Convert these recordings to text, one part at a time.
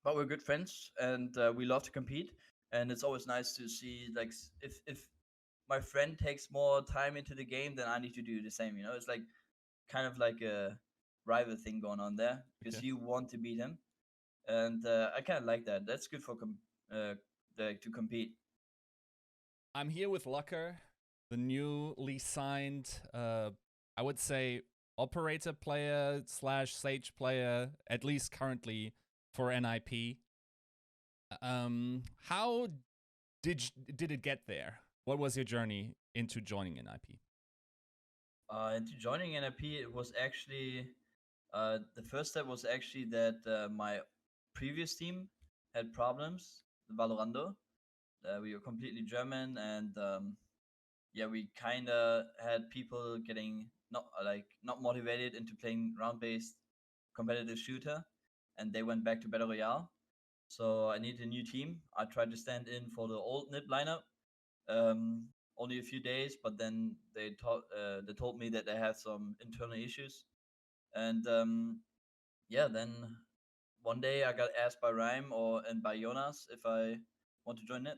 but we're good friends, and we love to compete. And it's always nice to see like if my friend takes more time into the game, then I need to do the same. You know, it's like kind of like a rival thing going on there because Okay. you want to beat him, and I kind of like that. That's good for uh, to compete. I'm here with Lucker, the newly signed, I would say, operator player slash Sage player, at least currently for NIP. How did it get there? What was your journey into joining NIP? Into joining NIP, it was actually the first step was actually that my previous team had problems, Valorando. We were completely German, and yeah, we kind of had people getting not motivated into playing round-based competitive shooter, and they went back to battle royale. So I needed a new team. I tried to stand in for the old NIP lineup, um, only a few days, but then they told me that they had some internal issues, and yeah, then one day I got asked by Rhyme and by Jonas if I want to join it.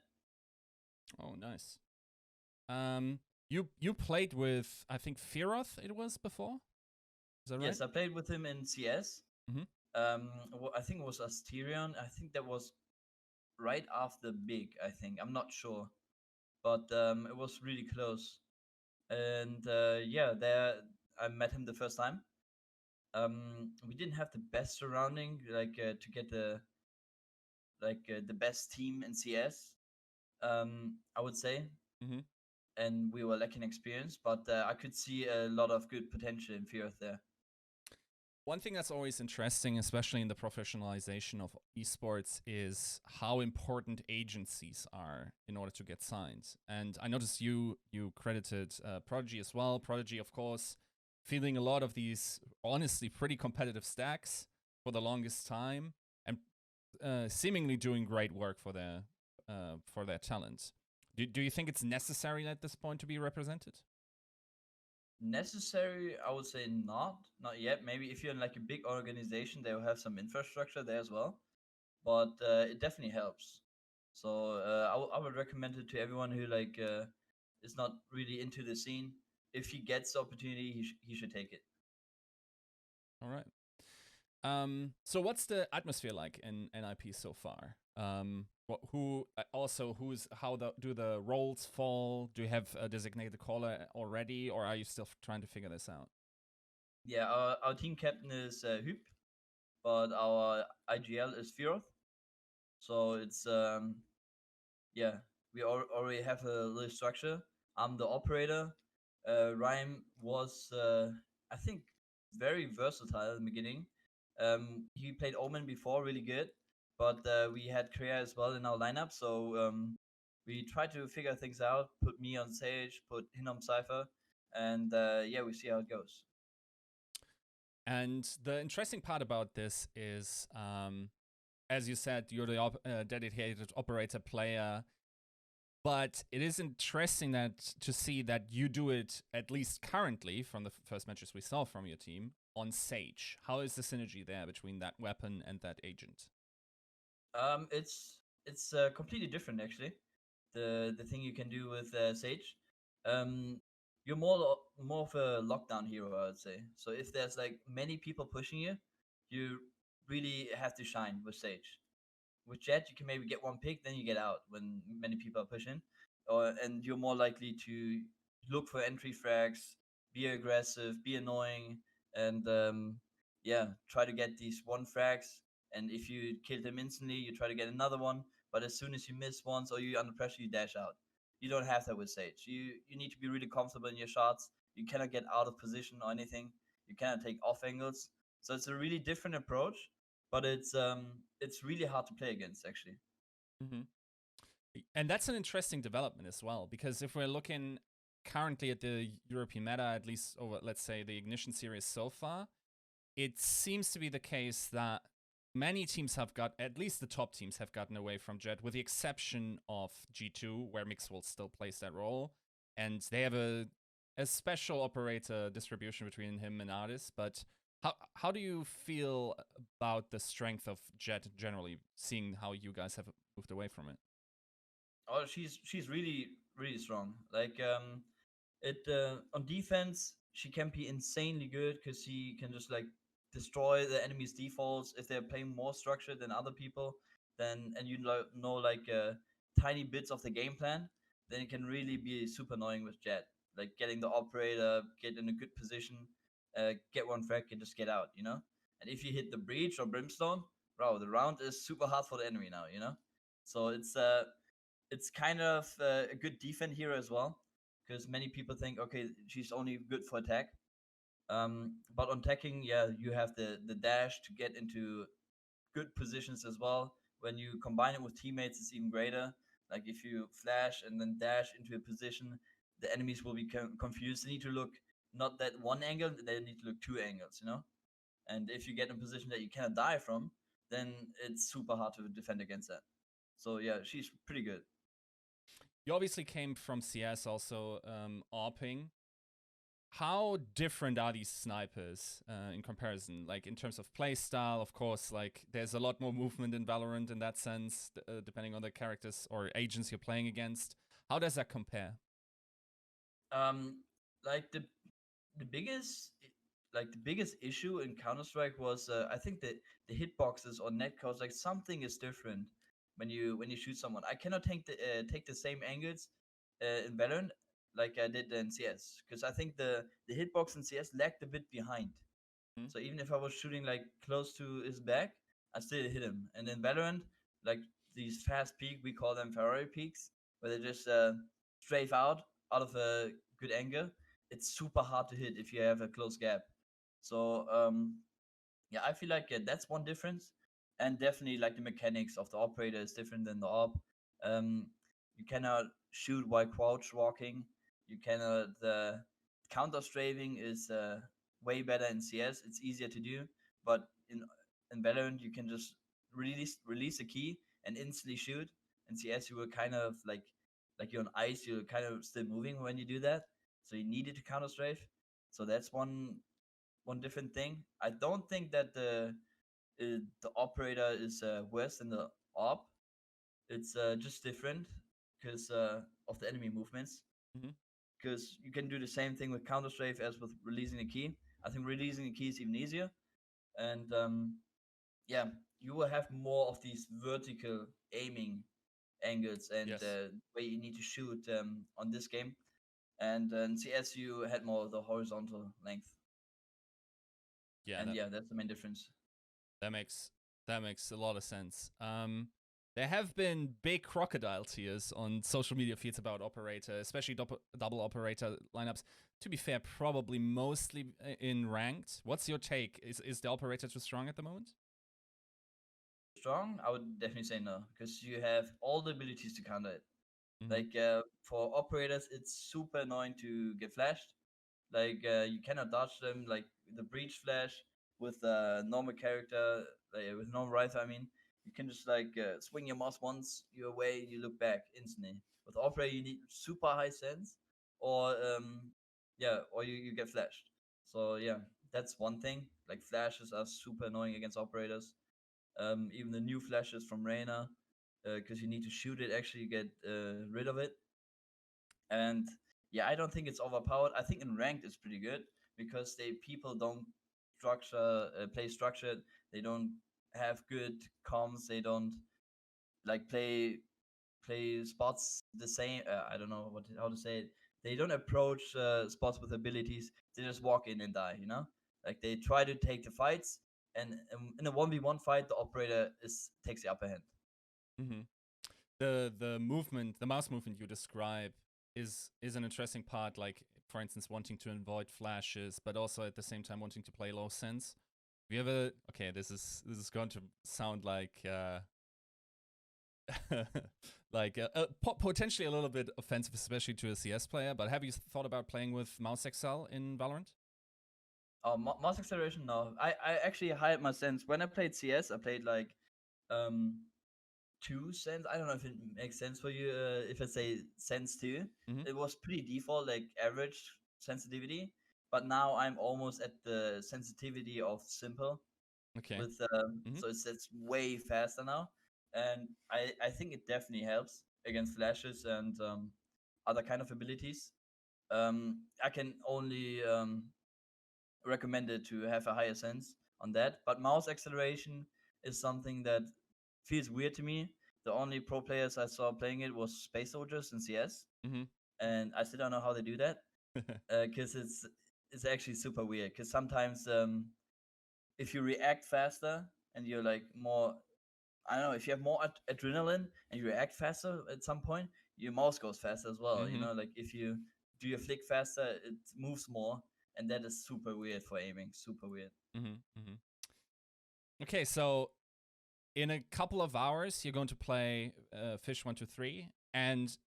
Oh, nice. Um, you played with, I think, Firoth it was before. Is that right? Yes, I played with him in CS. Mm-hmm. I think it was Asterion. I think that was right after Big. I think I'm not sure, but it was really close. And yeah, there I met him the first time. We didn't have the best surrounding, to get the best team in CS. I would say, Mm-hmm. and we were lacking experience, but I could see a lot of good potential in Fear there. One thing that's always interesting, especially in the professionalization of esports, is how important agencies are in order to get signed. And I noticed you credited Prodigy as well. Prodigy, of course, fielding a lot of these honestly pretty competitive stacks for the longest time, and seemingly doing great work for their talent. Do you think it's necessary at this point to be represented? Necessary, I would say not yet. Maybe if you're in like a big organization, they will have some infrastructure there as well, but it definitely helps. So I would recommend it to everyone who is not really into the scene. If he gets the opportunity, he should take it. All right. So what's the atmosphere like in NIP so far? Who also who's do the roles fall? Do you have a designated caller already, or are you still trying to figure this out? Yeah, our team captain is Hup, but our IGL is Firoth. So it's yeah, we already have a little structure. I'm the operator. Rhyme was I think very versatile in the beginning. He played Omen before, really good, but we had Korea as well in our lineup, so we tried to figure things out. Put me on Sage, put Hinom Cypher, and yeah, we see how it goes. And the interesting part about this is, as you said, you're the dedicated operator player. But it is interesting that to see that you do it, at least currently, from the first matches we saw from your team, on Sage. How is the synergy there between that weapon and that agent? It's completely different actually. The thing you can do with Sage, um, you're more of a lockdown hero, I would say. So if there's like many people pushing you, you really have to shine with Sage. With Jet, you can maybe get one pick, then you get out when many people are pushing, or and you're more likely to look for entry frags, be aggressive, be annoying, and yeah, try to get these one frags. And if you kill them instantly, you try to get another one. But as soon as you miss once or you're under pressure, you dash out. You don't have that with Sage. You need to be really comfortable in your shots. You cannot get out of position or anything. You cannot take off angles. So it's a really different approach, but it's really hard to play against actually. Mm-hmm. And that's an interesting development as well, because if we're looking currently at the European meta, at least over, let's say, the Ignition series so far, it seems to be the case that many teams have got, at least the top teams have gotten away from Jet, with the exception of G2, where Mixwell still plays that role. And they have a special operator distribution between him and Artis, but How do you feel about the strength of Jet generally, seeing how you guys have moved away from it? Oh, she's really strong. Like it on defense, she can be insanely good because she can just like destroy the enemy's defaults if they're playing more structured than other people. Then and you know like tiny bits of the game plan, then it can really be super annoying with Jet. Like getting the operator, get in a good position, get one frag, and just get out. You know. And if you hit the breach or brimstone, bro, the round is super hard for the enemy now. You know. So it's kind of a good defense hero as well, because many people think, okay, she's only good for attack. But on attacking, yeah, you have the dash to get into good positions as well. When you combine it with teammates, it's even greater. Like if you flash and then dash into a position, the enemies will be confused. They need to look not that one angle, they need to look two angles, you know. And if you get in a position that you cannot die from, then it's super hard to defend against that. So yeah, she's pretty good. You obviously came from CS also, ARPing. How different are these snipers in comparison? Like in terms of play style, of course, like there's a lot more movement in Valorant in that sense, depending on the characters or agents you're playing against. How does that compare? Um, like the biggest like the biggest issue in Counter Strike was I think that the hitboxes or netcodes, like something is different when you shoot someone. I cannot take the same angles in Valorant like I did in CS, because I think the hitbox in CS lagged a bit behind. Hmm? So even if I was shooting like close to his back, I still hit him. And in Valorant, like these fast peak, we call them Ferrari peaks, where they just strafe out of a good angle. It's super hard to hit if you have a close gap. So yeah, I feel like that's one difference, and definitely like the mechanics of the operator is different than the op. Um, you cannot shoot while crouch walking. You cannot counter strafing is way better in CS. It's easier to do, but in Valorant you can just release a key and instantly shoot. In CS you were kind of like you're on ice. You're kind of still moving when you do that, so you needed to counter strafe. So that's one different thing. I don't think that the operator is worse than the op. It's just different because of the enemy movements. Mm-hmm. Because you can do the same thing with counter strafe as with releasing a key. I think releasing a key is even easier, and yeah, you will have more of these vertical aiming angles and Yes. way you need to shoot on this game. And in CS, you had more of the horizontal length, Yeah, and yeah, that's the main difference. that makes that makes a lot of sense. There have been big crocodile tears on social media feeds about operator, especially double operator lineups. To be fair, probably mostly in ranked. What's your take? Is the operator too strong at the moment? Strong, I would definitely say no, because you have all the abilities to counter it. Mm-hmm. Like for operators, it's super annoying to get flashed. Like you cannot dodge them. Like the breach flash with a normal character, like, with normal rifle. I mean, you can just like swing your mouse once, you're away, you look back instantly. With operator, you need super high sense, or yeah, or you get flashed. So yeah, that's one thing. Like flashes are super annoying against operators. Even the new flashes from Reyna, because you need to shoot it, actually get rid of it. And yeah, I don't think it's overpowered. I think in ranked it's pretty good because they people don't play structured. They don't have good comms. They don't like play spots the same. I don't know how to say it. They don't approach spots with abilities. They just walk in and die. You know, like they try to take the fights, and in a 1v1 fight, the operator is takes the upper hand. Mm-hmm. The movement, the mouse movement you describe is an interesting part. Like for instance, wanting to avoid flashes, but also at the same time wanting to play low sense. Have you ever? Okay, this is going to sound like like potentially a little bit offensive, especially to a CS player. But have you thought about playing with mouse XL in Valorant? Oh, mouse acceleration? No, I actually hired my sense when I played CS. I played like um 2 cents. I don't know if it makes sense for you. If I say cents two, Mm-hmm. it was pretty default, like average sensitivity. but now I'm almost at the sensitivity of simple Okay. with Mhm. so it's way faster now, and I think it definitely helps against flashes and other kind of abilities. I can only recommend it to have a higher sense on that, but mouse acceleration is something that feels weird to me. The only pro players I saw playing it was Space Soldiers in CS, Mhm. and I still don't know how they do that because it's actually super weird. Because sometimes if you react faster and you're like more, I don't know, if you have more adrenaline and you react faster at some point, your mouse goes faster as well. You Mhm. know, like if you do your flick faster, it moves more, and that is super weird for aiming. Super weird. Mhm. Mhm. Okay, so in a couple of hours, you're going to play Fish 123, and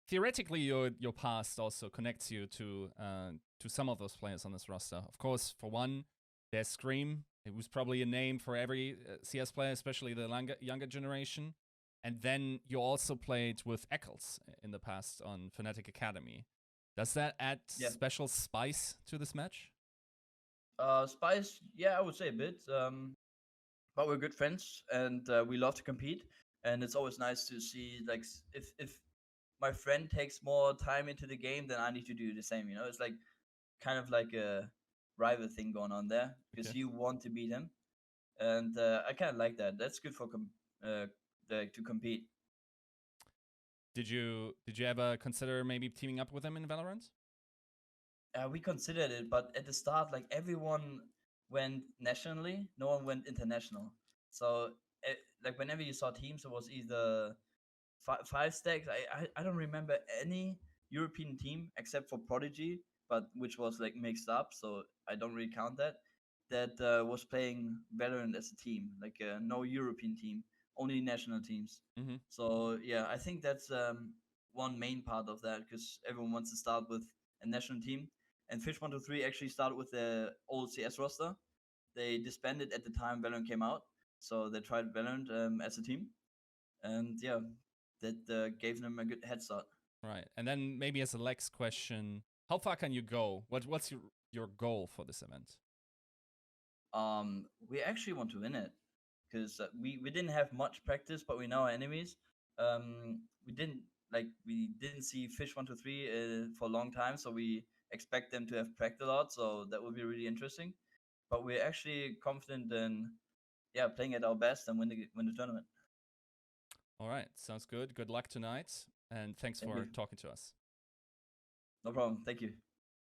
theoretically, your past also connects you to some of those players on this roster. Of course, for one, there's Scream. It was probably a name for every CS player, especially the younger generation. And then you also played with Eccles in the past on Fnatic Academy. Does that add Yeah. special spice to this match? Spice, yeah, I would say a bit. But we're good friends, and we love to compete. And it's always nice to see, like, if my friend takes more time into the game, then I need to do the same. You know, it's like kind of like a rival thing going on there because Okay. you want to beat him, and I kind of like that. That's good for to compete. Did you ever consider maybe teaming up with him in Valorant? We considered it, but at the start, like everyone went nationally, no one went international. So, like whenever you saw teams, it was either five stacks. I don't remember any European team except for Prodigy, but which was like mixed up, so I don't really count that. That was playing Valorant as a team, like no European team, only national teams. Mm-hmm. So yeah, I think that's one main part of that because everyone wants to start with a national team. And Fish 123 actually started with the old CS roster. They disbanded at the time Valorant came out, so they tried Valorant as a team, and yeah, that gave them a good head start. Right. And then maybe as a Lex question, how far can you go? What's your goal for this event? We actually want to win it because we didn't have much practice, but we know our enemies. We didn't see Fish 123 for a long time, so we expect them to have practiced a lot. So that would be really interesting. But we're actually confident in playing at our best and win the tournament. All right. Sounds good. Good luck tonight. And thanks Thank you. for talking to us. No problem. Thank you.